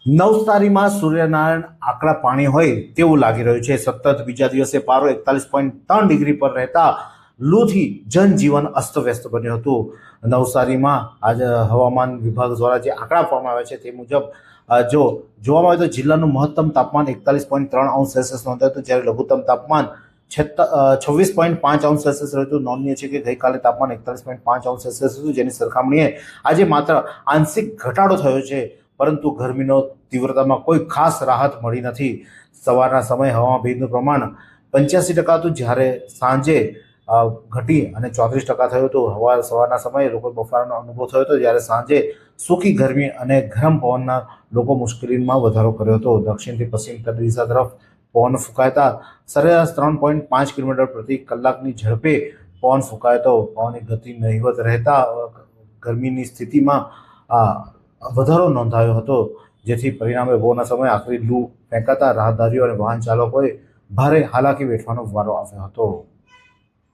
નવસારીમાં સૂર્યનારાયણ આકડા પાણી હોય તેવું લાગી રહ્યું છે। સતત બીજા દિવસે પારો 41.3 ડિગ્રી પર રહેતા લૂથી જનજીવન અસ્તવ્યસ્ત બન્યું હતું। નવસારીમાં આજે હવામાન વિભાગ દ્વારા જે આંકડા આપવામાં આવ્યા છે તે મુજબ જો જોવામાં આવે તો જિલ્લાનું મહત્તમ તાપમાન 41.3 અંશ સેલ્સિયસ નોંધાયું હતું, જ્યારે લઘુત્તમ તાપમાન 26.5 અંશ સેલ્સિયસ રહ્યું હતું। નોંધનીય છે કે ગઈકાલે તાપમાન 41.5 અંશ સેલ્સિયસ હતું, જેની સરખામણીએ આજે માત્ર આંશિક ઘટાડો થયો છે, પરંતુ ગરમીનો તીવ્રતામાં કોઈ ખાસ રાહત મળી નથી। સવારના સમયે હવામાં ભેજનું પ્રમાણ 85% હતું, જ્યારે સાંજે ઘટી અને 34% થયું હતું। સવારના સમયે લોકો બફારાનો અનુભવ થયો હતો, જ્યારે સાંજે સૂકી ગરમી અને ગરમ પવનના લોકો મુશ્કેલીમાં વધારો કર્યો હતો। દક્ષિણથી પશ્ચિમ દિશા તરફ પવન ફૂંકાતા સરેરાશ 3.5 કિલોમીટર પ્રતિ કલાકની ઝડપે પવન ફૂંકાયો હતો। પવનની ગતિ નહિવત રહેતા ગરમીની સ્થિતિમાં વધારો નોંધાયો હતો, જેથી પરિણામે બપોરના સમયે આખરી લૂ ફેંકાતા રાહદારીઓ અને વાહન ચાલકોએ ભારે હાલાકી વેઠવાનો વારો આવ્યો હતો।